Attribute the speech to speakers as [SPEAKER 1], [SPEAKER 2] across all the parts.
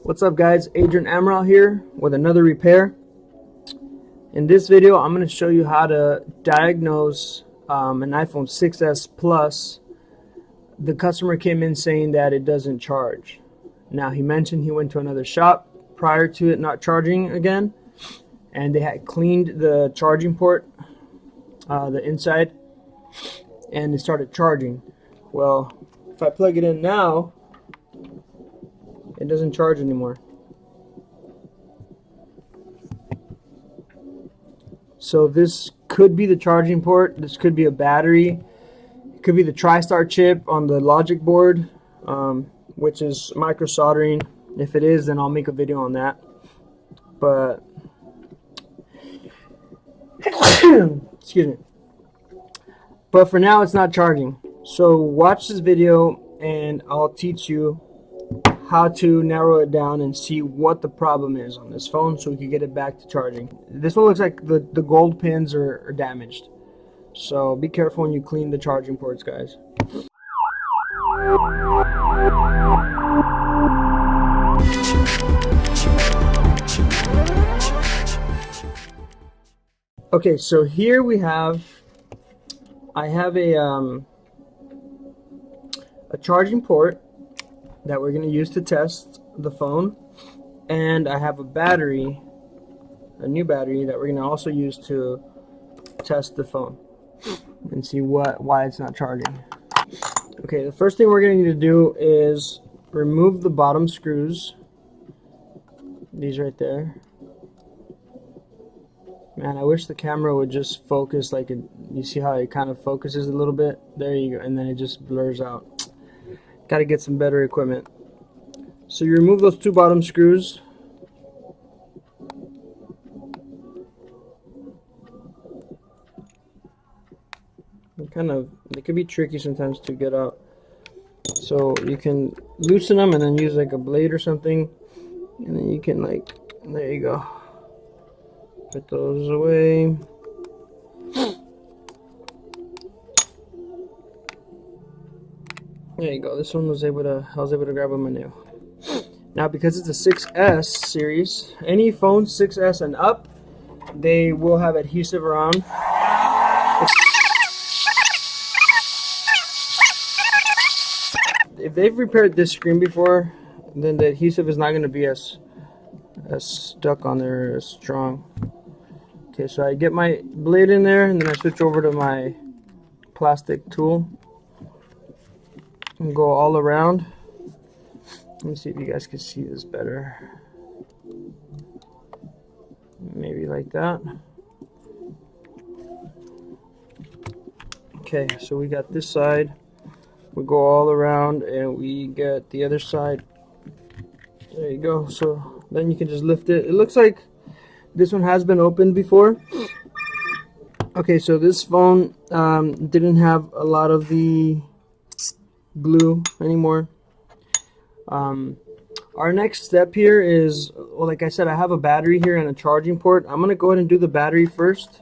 [SPEAKER 1] What's up guys, Adrian Amaral here with another repair. In this video I'm going to show you how to diagnose an iPhone 6s Plus. The customer came in saying that it doesn't charge. Now he mentioned he went to another shop prior to it not charging again, and they had cleaned the charging port, the inside, and it started charging. Well, if I plug it in now, it doesn't charge anymore. So this could be the charging port, this could be a battery, it could be the TriStar chip on the logic board, which is micro soldering. If it is, then I'll make a video on that. But excuse me. But for now it's not charging. So watch this video and I'll teach you how to narrow it down and see what the problem is on this phone so we can get it back to charging. This one looks like the gold pins are damaged. So be careful when you clean the charging ports, guys. Okay, so here I have a charging port that we're going to use to test the phone, and I have a battery, a new battery that we're going to also use to test the phone and see why it's not charging. Okay, the first thing we're going to need to do is remove the bottom screws, these right there. Man, I wish the camera would just focus like it. You see how it kind of focuses a little bit? There you go, and then it just blurs out. Got to get some better equipment. So you remove those two bottom screws. They can be tricky sometimes to get out. So you can loosen them and then use like a blade or something, and then you can there you go. Put those away. There you go. This one I was able to grab with my nail. Now, because it's a 6S series, any phone 6S and up, they will have adhesive around. If they've repaired this screen before, then the adhesive is not going to be as stuck on there, as strong. Okay, so I get my blade in there, and then I switch over to my plastic tool and go all around. Let me see if you guys can see this better. Maybe like that. Okay, so we got this side. We go all around and we get the other side. There you go. So then you can just lift it. It looks like this one has been opened before. Okay, so this phone didn't have a lot of the glue anymore. Our next step here is, well, like I said, I have a battery here and a charging port. I'm gonna go ahead and do the battery first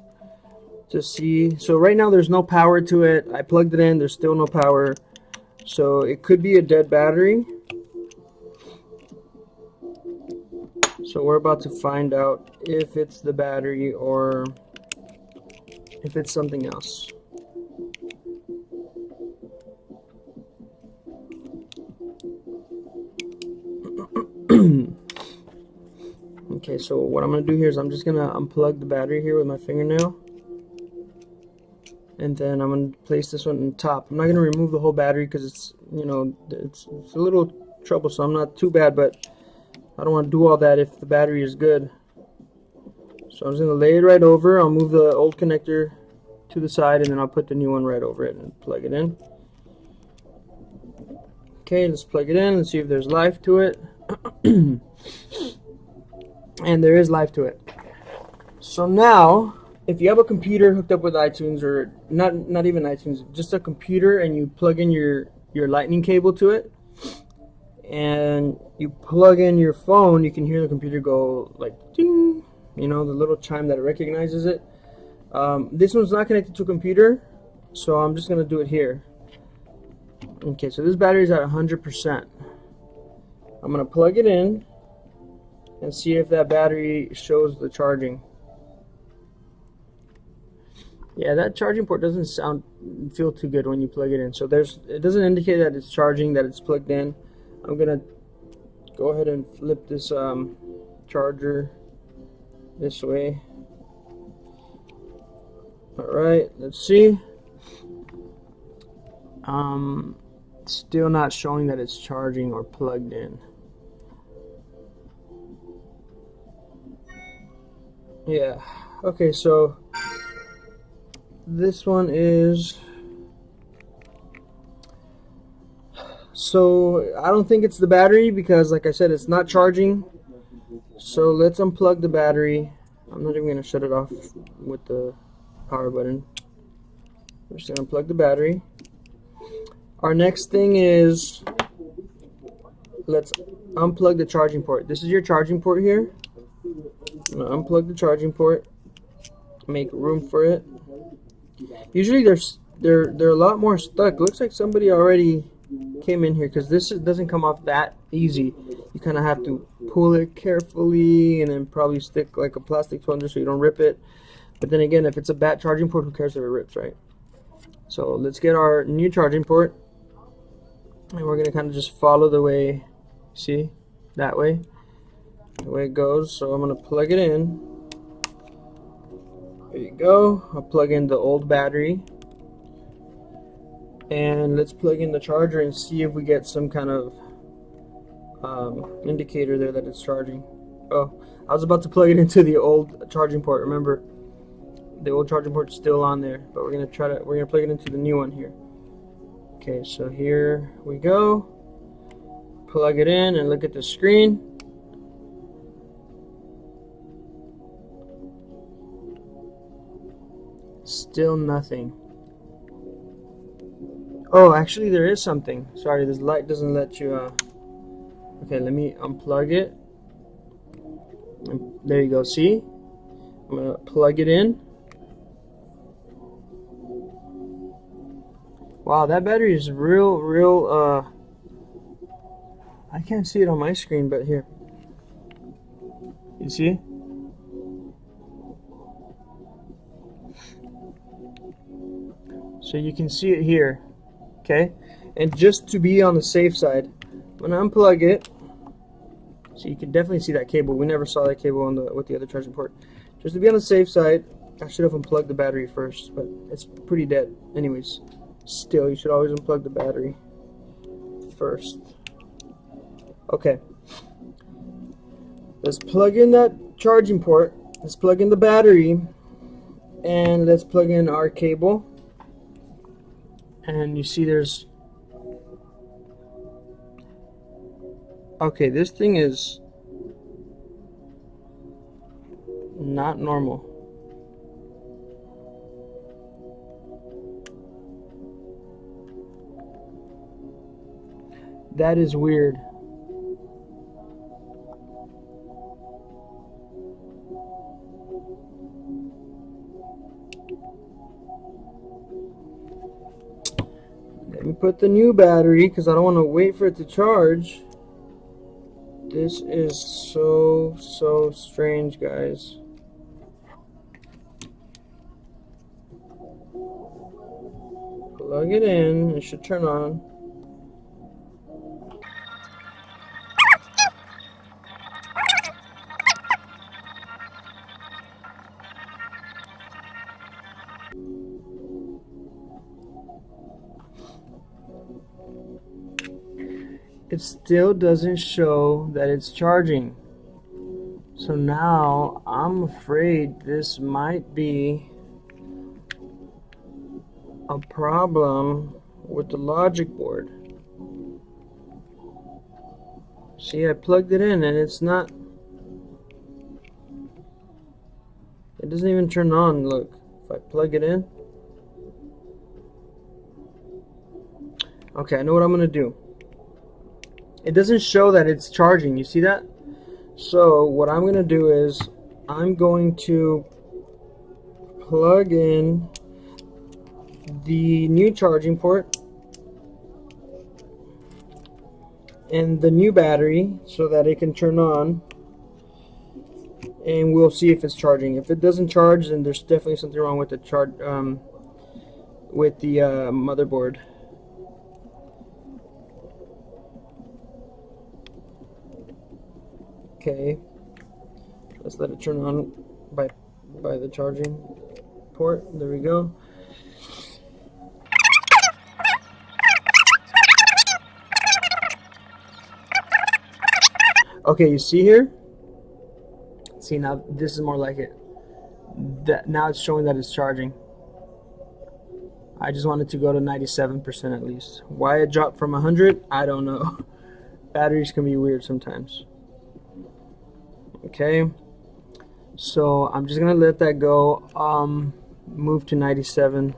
[SPEAKER 1] to see. So right now there's no power to it. I plugged it in, there's still no power, so it could be a dead battery. So we're about to find out if it's the battery or if it's something else. Okay, so what I'm going to do here is I'm just going to unplug the battery here with my fingernail, and then I'm going to place this one on top. I'm not going to remove the whole battery because it's, you know, it's a little troublesome. Not too bad, but I don't want to do all that if the battery is good. So I'm just going to lay it right over. I'll move the old connector to the side, and then I'll put the new one right over it and plug it in. Okay, let's plug it in and see if there's life to it. And there is life to it. So now, if you have a computer hooked up with iTunes, or not even iTunes, just a computer, and you plug in your lightning cable to it, and you plug in your phone, you can hear the computer go like ding, you know, the little chime that it recognizes it. This one's not connected to a computer, so I'm just gonna do it here. Okay, so this battery is at 100%. I'm gonna plug it in, and see if that battery shows the charging. Yeah, that charging port doesn't feel too good when you plug it in. So it doesn't indicate that it's charging, that it's plugged in. I'm gonna go ahead and flip this charger this way. Alright, let's see. Still not showing that it's charging or plugged in. Yeah, okay, so this one is, so I don't think it's the battery because, like I said, it's not charging. So let's unplug the battery. I'm not even going to shut it off with the power button. We're just going to unplug the battery. Our next thing is, let's unplug the charging port. This is your charging port here. I'm going to unplug the charging port, make room for it. Usually they're a lot more stuck. Looks like somebody already came in here because this doesn't come off that easy. You kind of have to pull it carefully and then probably stick like a plastic plunger so you don't rip it. But then again, if it's a bad charging port, who cares if it rips, right? So let's get our new charging port, and we're gonna kind of just follow the way, see, that way, the way it goes. So I'm gonna plug it in. There you go. I'll plug in the old battery, and let's plug in the charger and see if we get some kind of indicator there that it's charging. Oh, I was about to plug it into the old charging port. Remember, the old charging port's still on there, but we're gonna plug it into the new one here. Okay, so here we go. Plug it in and look at the screen. Still nothing. Oh, actually there is something. Sorry, this light doesn't let you okay, let me unplug it. And there you go, see? I'm gonna plug it in. Wow, that battery is real I can't see it on my screen, but here. You see? So you can see it here, okay? And just to be on the safe side, I'm gonna unplug it. So you can definitely see that cable. We never saw that cable with the other charging port. Just to be on the safe side, I should have unplugged the battery first, but it's pretty dead. Anyways, still, you should always unplug the battery first. Okay. Let's plug in that charging port. Let's plug in the battery, and let's plug in our cable. And you see there's, okay, this thing is not normal. That is weird. Let me put the new battery because I don't want to wait for it to charge. This is so strange, guys. Plug it in, it should turn on. It still doesn't show that it's charging. So now I'm afraid this might be a problem with the logic board. See, I plugged it in and it's not, it doesn't even turn on. Look, if I plug it in. Okay, I know what I'm gonna do. It doesn't show that it's charging, you see that? So what I'm going to do is I'm going to plug in the new charging port and the new battery so that it can turn on. and we'll see if it's charging. If it doesn't charge, then there's definitely something wrong with the motherboard. Okay, let's let it turn on by the charging port. There we go. Okay, you see here? See, now this is more like it. Now it's showing that it's charging. I just wanted to go to 97% at least. Why it dropped from 100? I don't know. Batteries can be weird sometimes. Okay, so I'm just gonna let that go. Move to 97%.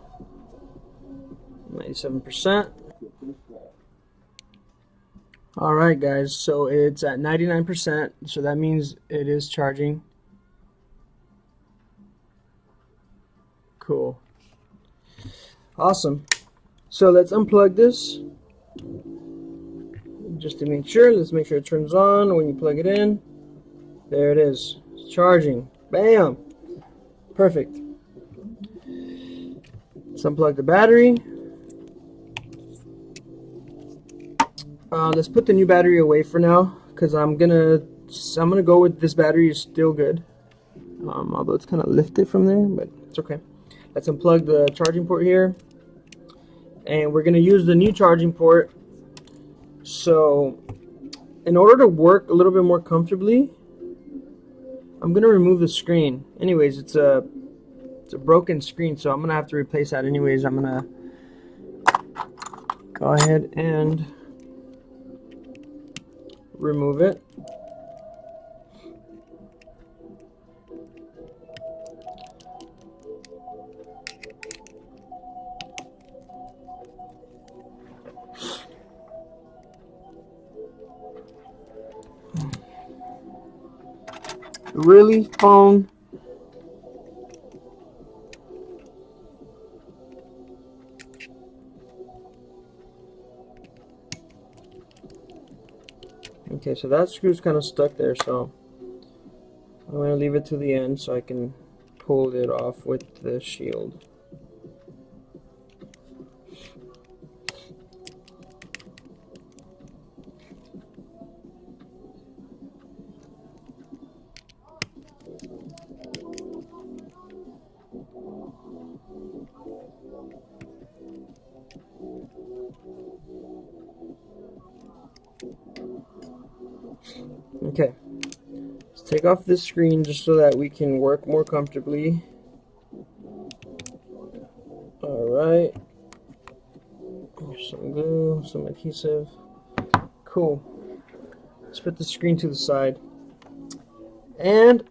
[SPEAKER 1] Alright guys, so it's at 99%, so that means it is charging. Cool. Awesome. So let's unplug this just to make sure. Let's make sure it turns on when you plug it in. There it is. It's charging. Bam! Perfect. Let's unplug the battery. Let's put the new battery away for now, because I'm gonna go with this battery is still good. Although it's kind of lifted from there, but it's okay. Let's unplug the charging port here, and we're gonna use the new charging port. So, in order to work a little bit more comfortably, I'm gonna remove the screen. Anyways, it's a broken screen, so I'm gonna have to replace that. Anyways, I'm gonna go ahead and remove it. Really, phone? Okay, so that screw's kind of stuck there, so I'm going to leave it to the end so I can pull it off with the shield. Okay, let's take off this screen just so that we can work more comfortably. Alright, here's some glue, some adhesive. Cool. Let's put the screen to the side. And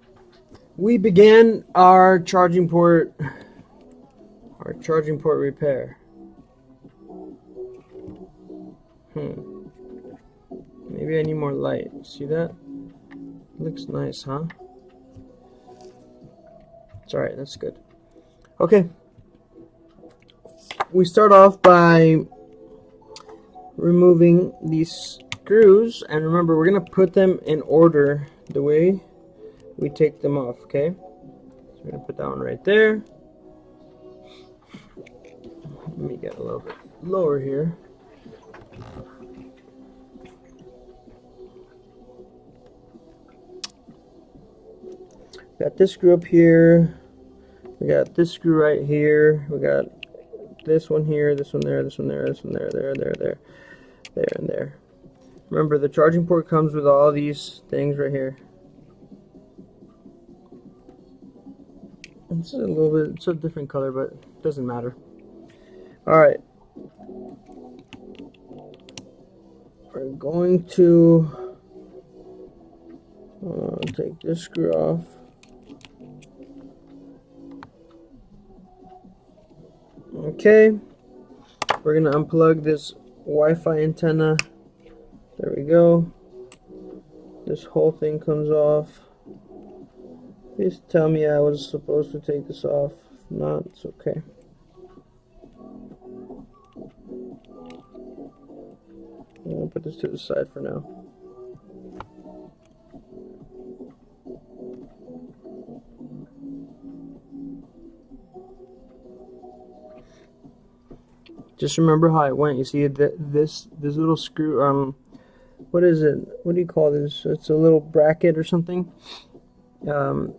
[SPEAKER 1] we began our charging port repair. Maybe I need more light. See that? Looks nice, huh? It's alright, that's good. Okay. We start off by removing these screws, and remember, we're going to put them in order the way we take them off, okay? So we're going to put that one right there. Let me get a little bit lower here. Got this screw up here. We got this screw right here. We got this one here, this one there, this one there, this one there, there, and there. Remember, the charging port comes with all these things right here. It's a little bit, it's a different color, but it doesn't matter. Alright. We're going to take this screw off. Okay, we're going to unplug this Wi-Fi antenna. There we go. This whole thing comes off. Please tell me I was supposed to take this off. If not, it's okay. I'm going to put this to the side for now. Just remember how it went. You see this little screw, what is it? What do you call this? It's a little bracket or something. You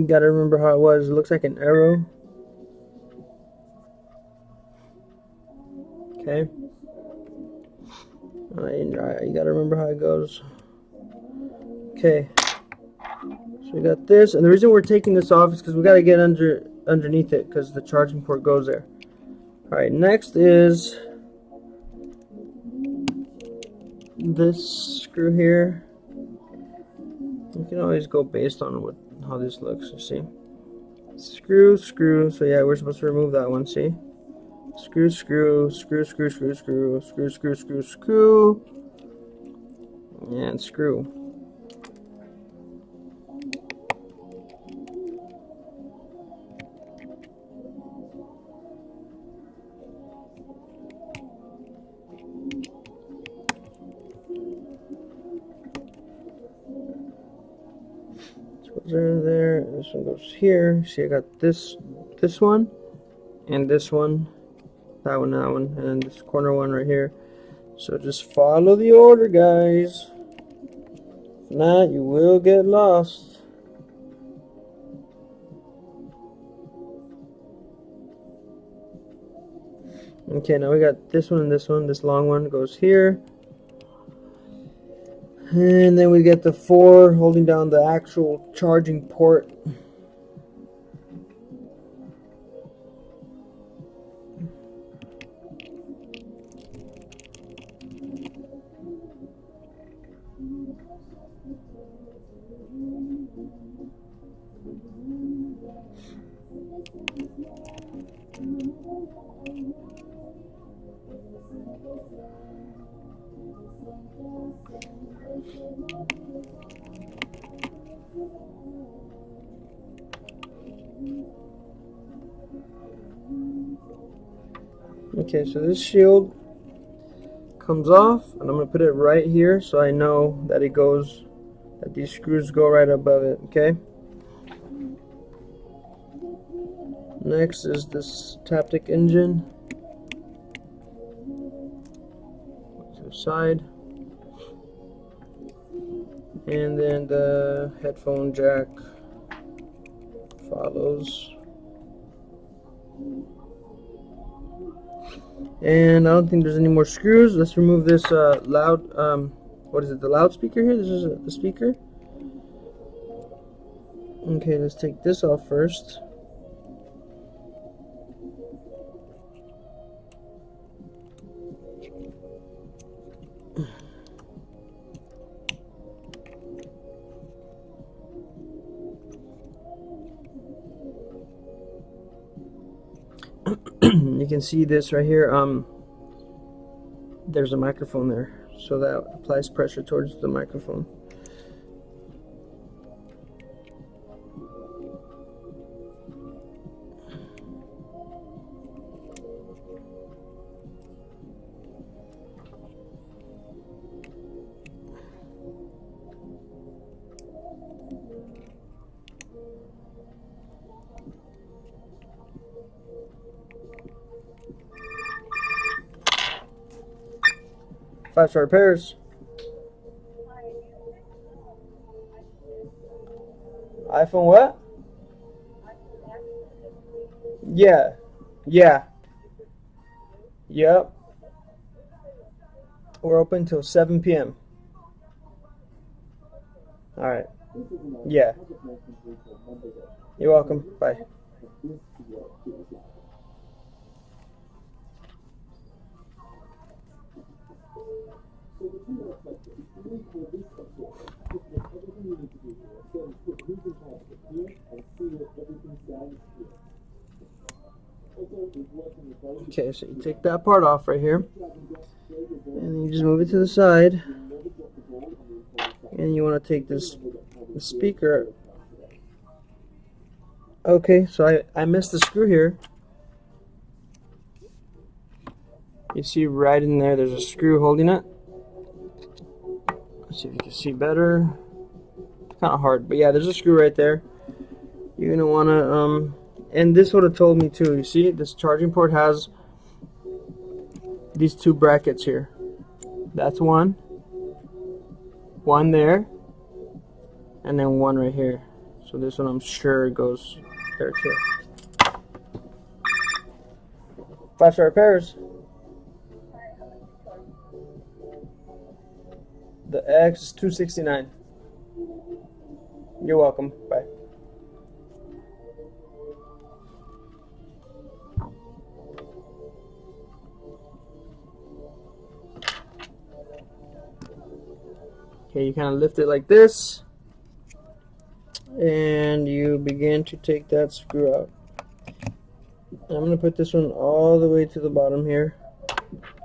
[SPEAKER 1] gotta remember how it was. It looks like an arrow. Okay. Alright, you gotta remember how it goes. Okay. So we got this, and the reason we're taking this off is because we gotta get underneath it, because the charging port goes there. Alright, next is this screw here. You can always go based on how this looks, you see. Screw, screw. So yeah, we're supposed to remove that one, see? Screw, screw, screw, screw, screw, screw, screw, screw, screw, screw, and screw. There, this one goes here. See, I got this one, and this one, that one, and then this corner one right here. So just follow the order, guys. If not, you will get lost. Okay, now we got this one and this one. This long one goes here. And then we get the 4 holding down the actual charging port. Okay, so this shield comes off, and I'm going to put it right here so I know that that these screws go right above it, okay? Next is this Taptic engine. To the side. And then the headphone jack follows. And I don't think there's any more screws. Let's remove this what is it, the loudspeaker here? This is the speaker. Okay, let's take this off first. You can see this right here. There's a microphone there, so that applies pressure towards the microphone. Five-star repairs. iPhone what? Yeah. Yep. We're open till 7 p.m. Alright. Yeah. You're welcome. Bye. Okay, so you take that part off right here, and you just move it to the side, and you want to take this speaker. Okay, so I missed the screw here. You see right in there, there's a screw holding it. Let's see if you can see better. It's kind of hard, but yeah, there's a screw right there. You're gonna wanna and this would have told me too. You see, this charging port has these two brackets here. That's one there, and then one right here. So this one I'm sure goes there too. 5-star repairs. The X is $269. You're welcome. Bye. Okay, you kind of lift it like this, and you begin to take that screw out. I'm going to put this one all the way to the bottom here.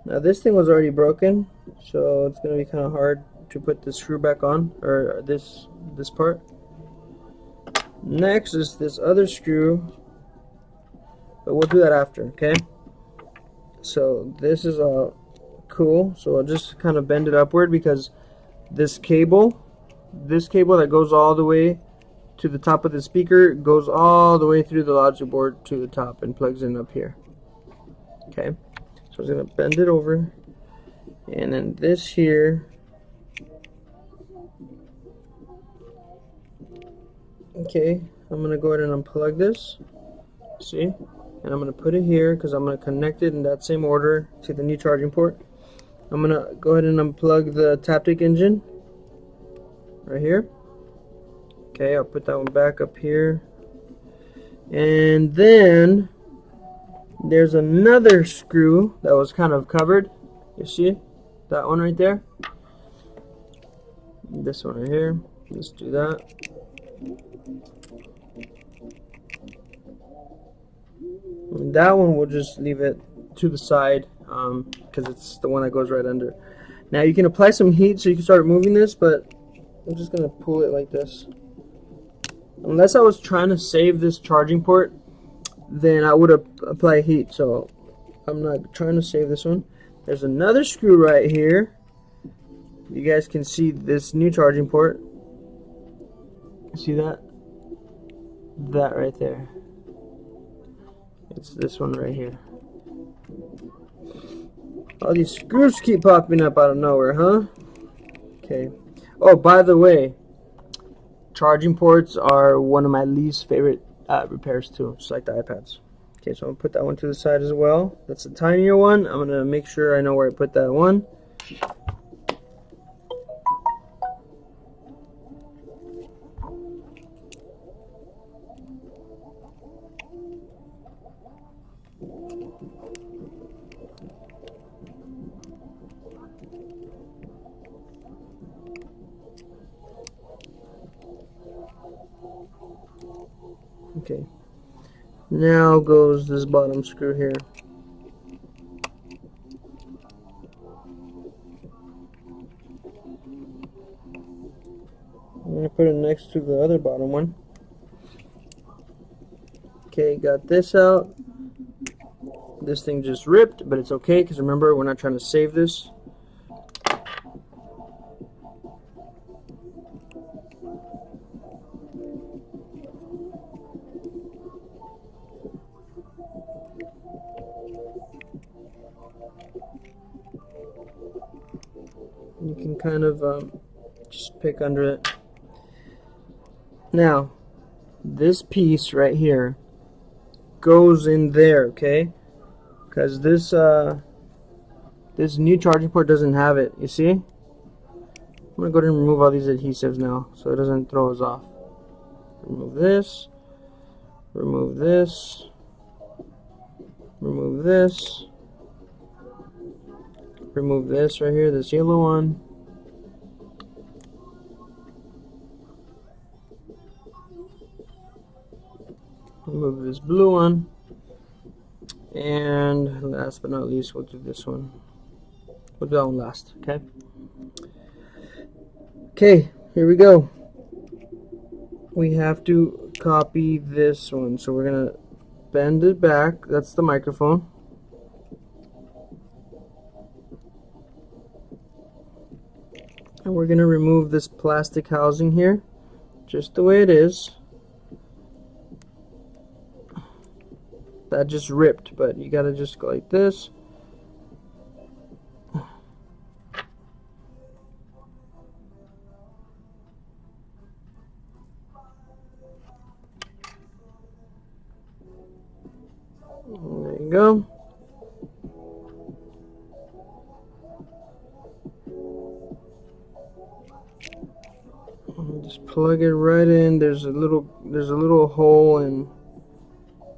[SPEAKER 1] Now this thing was already broken, so it's going to be kind of hard to put the screw back on, or this part. Next is this other screw, but we'll do that after, okay? So this is cool, so I'll just kind of bend it upward because this cable that goes all the way to the top of the speaker goes all the way through the logic board to the top and plugs in up here. Okay, so I'm going to bend it over, and then this here, okay, I'm going to go ahead and unplug this, see, and I'm going to put it here because I'm going to connect it in that same order to the new charging port. I'm going to go ahead and unplug the Taptic engine right here. Okay, I'll put that one back up here. And then there's another screw that was kind of covered. You see that one right there? This one right here. Let's do that. And that one we'll just leave it to the side because it's the one that goes right under. Now you can apply some heat so you can start moving this, but I'm just going to pull it like this. Unless I was trying to save this charging port, then I would apply heat, so I'm not trying to save this one. There's another screw right here. You guys can see this new charging port. See that? That right there. It's this one right here. All these screws keep popping up out of nowhere, huh? Okay. Oh, by the way, charging ports are one of my least favorite repairs too, just like the iPads. Okay, so I'm going to put that one to the side as well. That's a tinier one. I'm going to make sure I know where I put that one. Okay, now goes this bottom screw here. I'm going to put it next to the other bottom one. Okay, got this out. This thing just ripped, but it's okay because remember, we're not trying to save this. You can kind of just pick under it. Now, this piece right here goes in there, okay? Because this this new charging port doesn't have it. You see? I'm gonna go ahead and remove all these adhesives now, so it doesn't throw us off. Remove this. Remove this. Remove this. Remove this right here, this yellow one. Remove this blue one. And last but not least, we'll do this one. We'll do that one last, okay? Okay, here we go. We have to copy this one. So we're gonna bend it back. That's the microphone. And we're gonna remove this plastic housing here, just the way it is. That just ripped, but you gotta just go like this. we go. Just plug it right in. There's a little hole, and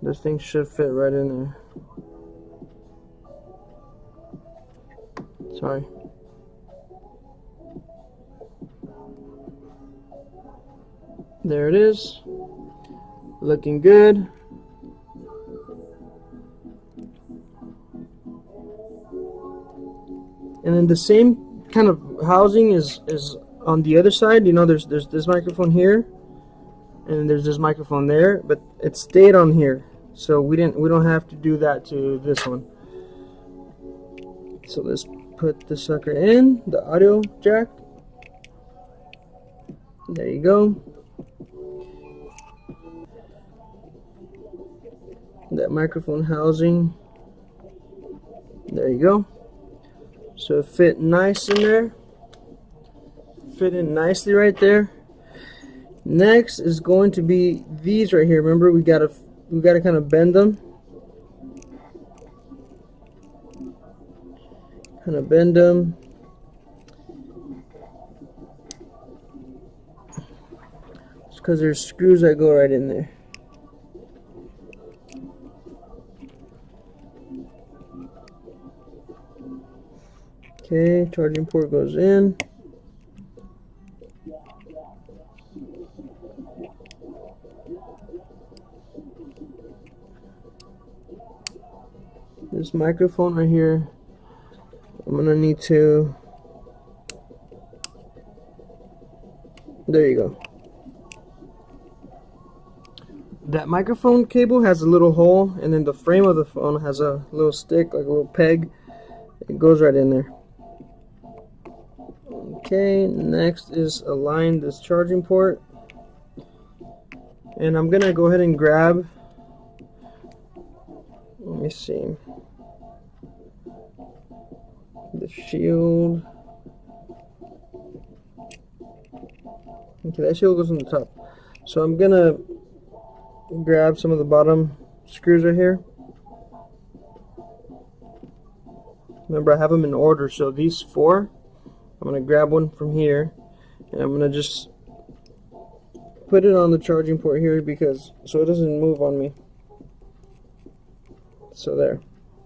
[SPEAKER 1] this thing should fit right in there. Sorry. There it is. Looking good. And then the same kind of housing is on the other side. You know, there's this microphone here, and there's this microphone there, but it stayed on here, so we don't have to do that to this one. So let's put the sucker in the audio jack. There you go. That microphone housing. There you go. So it fit nice in there. Fit in nicely right there. Next is going to be these right here. Remember, we gotta kind of bend them. Kind of bend them. It's because there's screws that go right in there. Okay, charging port goes in. This microphone right here, I'm gonna need to, there you go. That microphone cable has a little hole, and then the frame of the phone has a little stick, like a little peg. It goes right in there. Okay, next is align this charging port. And I'm gonna go ahead and grab, let me see, the shield. Okay, that shield goes on the top. So I'm gonna grab some of the bottom screws right here. Remember, I have them in order, so these 4, I'm gonna grab one from here, and I'm gonna just put it on the charging port here, because so it doesn't move on me. So there,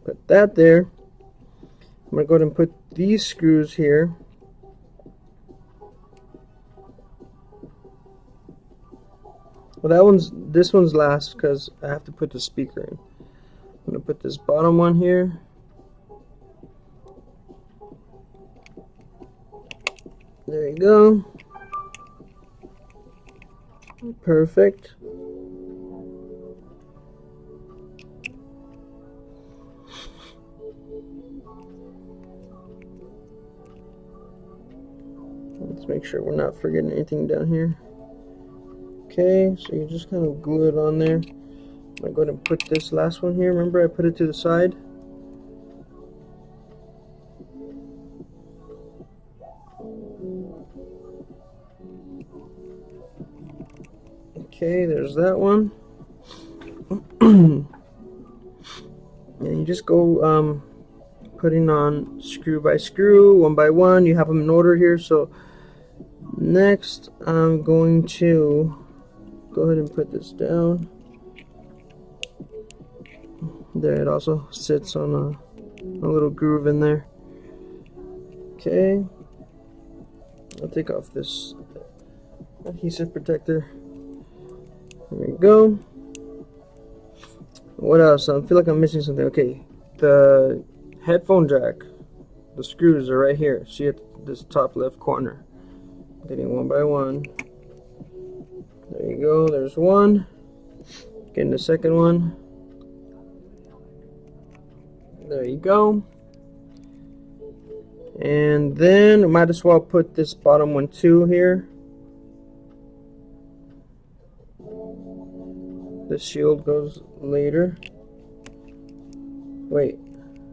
[SPEAKER 1] put that there. I'm gonna go ahead and put these screws here. Well, this one's last because I have to put the speaker in. I'm gonna put this bottom one here. There you go. Perfect. Let's make sure we're not forgetting anything down here. Okay, so you just kind of glue it on there. I'm gonna go ahead and put this last one here. Remember, I put it to the side. Okay, there's that one. And you just go putting on screw by screw, one by one. You have them in order here. So next, I'm going to go ahead and put this down. There, it also sits on a little groove in there. Okay, I'll take off this adhesive protector. There we go. What else? I feel like I'm missing something. Okay, the headphone jack, the screws are right here. See at this top left corner. Getting one by one. There you go. There's one. Getting the second one. There you go. And then I might as well put this bottom one too here. The shield goes later. Wait,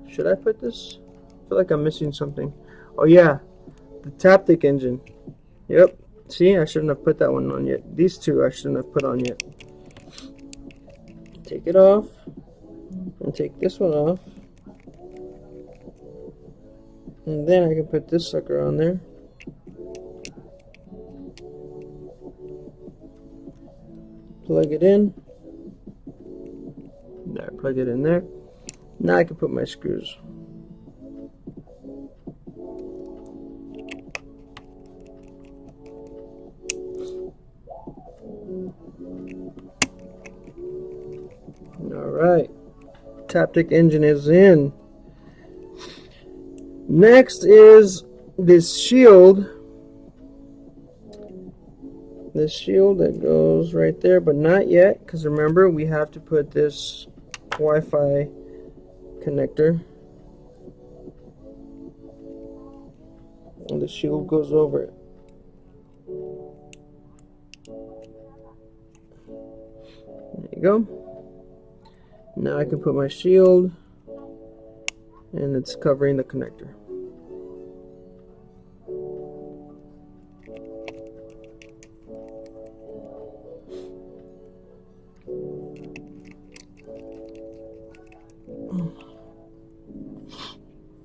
[SPEAKER 1] should I put this? I feel like I'm missing something. Oh yeah, the Taptic engine. Yep. See, I shouldn't have put that one on yet. These two I shouldn't have put on yet. Take it off. and take this one off, and then I can put this sucker on there. Plug it in. There, plug it in there. Now I can put my screws. Alright, Taptic engine is in. Next is this shield. This shield that goes right there, but not yet, because remember we have to put this Wi-Fi connector, and the shield goes over it. There you go. Now I can put my shield, and it's covering the connector.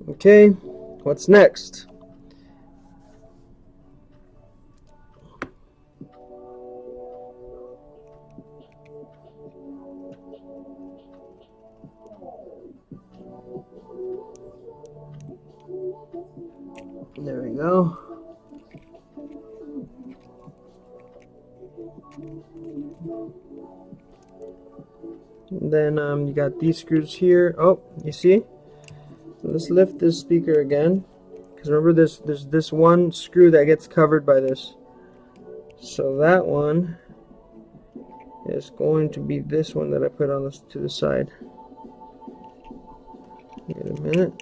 [SPEAKER 1] Okay, what's next? There we go. And then you got these screws here. Oh, you see? Let's lift this speaker again, because remember there's this one screw that gets covered by this. So that one is going to be this one that I put on this to the side. Wait a minute.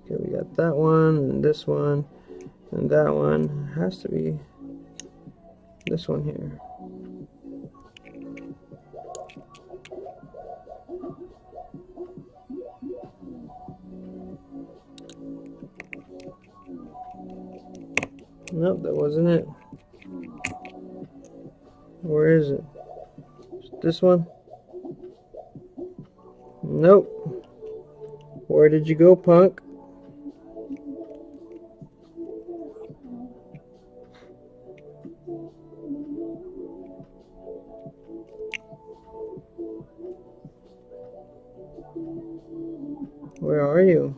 [SPEAKER 1] Okay, we got that one and this one and that one. It has to be this one here. Nope, that wasn't it. Where is it? This one? Nope. Where did you go, punk? Where are you?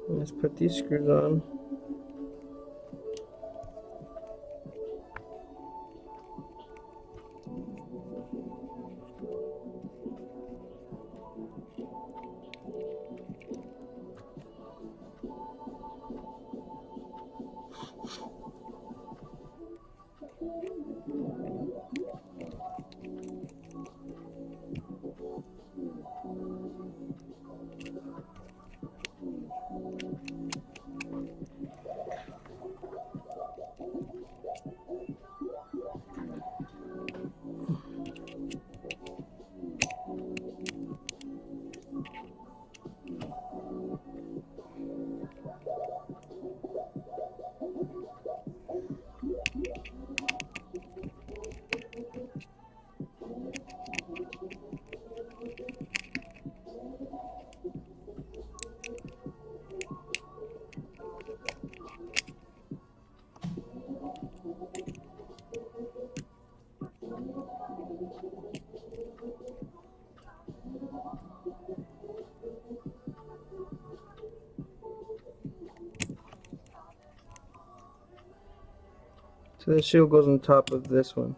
[SPEAKER 1] Let's put these screws on. So the shield goes on top of this one.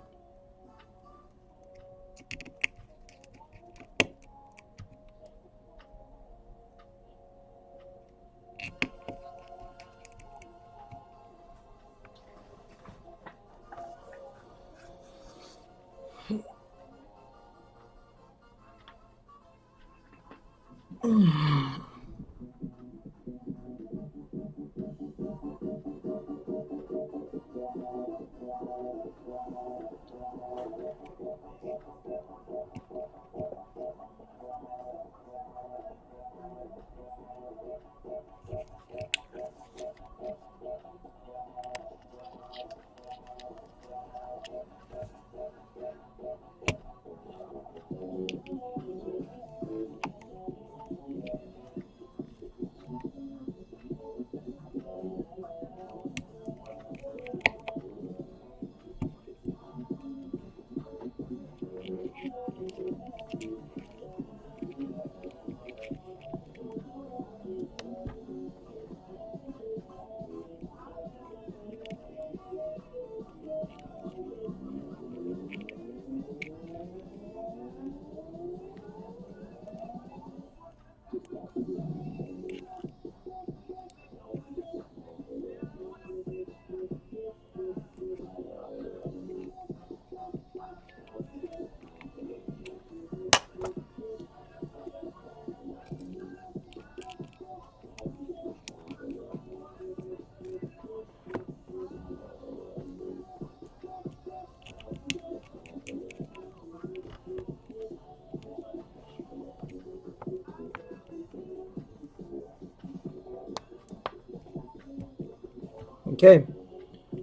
[SPEAKER 1] Okay,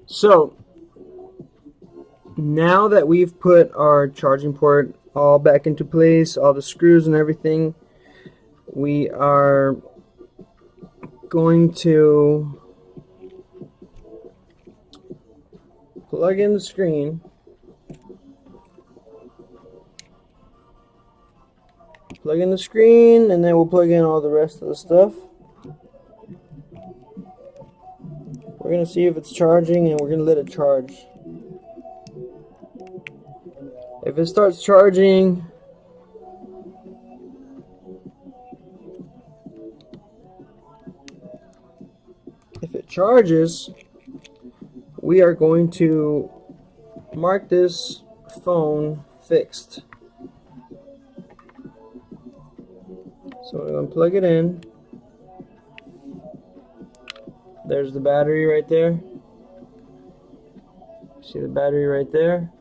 [SPEAKER 1] so now that we've put our charging port all back into place, all the screws and everything, we are going to plug in the screen, and then we'll plug in all the rest of the stuff. We're going to see if it's charging, and we're going to let it charge. If it starts charging, if it charges, we are going to mark this phone fixed. So we're going to plug it in. There's the battery right there. See the battery right there?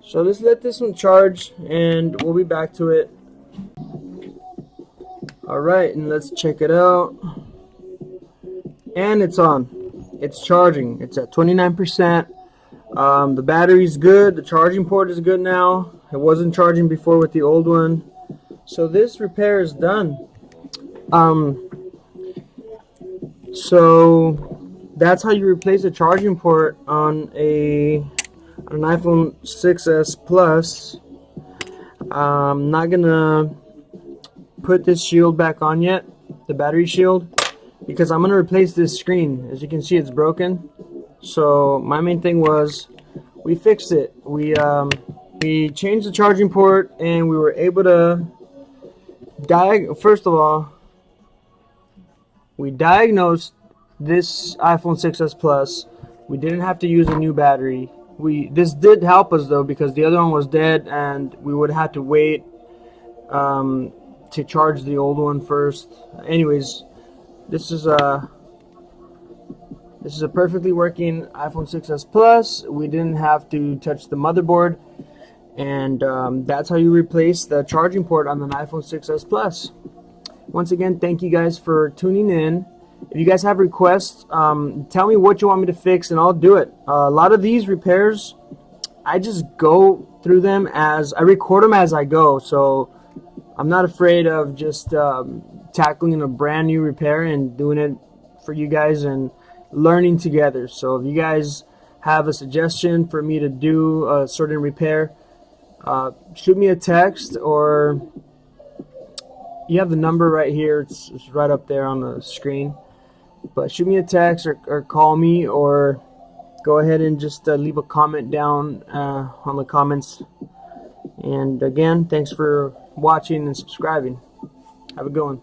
[SPEAKER 1] So let's let this one charge and we'll be back to it. Alright, and let's check it out. And it's on. It's charging. It's at 29%. The battery's good. The charging port is good now. It wasn't charging before with the old one. So this repair is done. So that's how you replace a charging port on an iPhone 6s Plus. I'm not gonna put this shield back on yet, the battery shield, because I'm gonna replace this screen. As you can see, it's broken. So my main thing was we fixed it. We changed the charging port, and we were able to first of all, we diagnosed this iPhone 6s Plus. We didn't have to use a new battery. This did help us though, because the other one was dead and we would have to wait to charge the old one first. Anyways, this is a perfectly working iPhone 6s Plus. We didn't have to touch the motherboard, and that's how you replace the charging port on an iPhone 6s Plus. Once again, thank you guys for tuning in. If you guys have requests, tell me what you want me to fix and I'll do it. A lot of these repairs, I just go through them I record them as I go. So I'm not afraid of just tackling a brand new repair and doing it for you guys and learning together. So if you guys have a suggestion for me to do a certain repair, shoot me a text, or you have the number right here. It's right up there on the screen. But shoot me a text or call me, or go ahead and just leave a comment down on the comments. And again, thanks for watching and subscribing. Have a good one.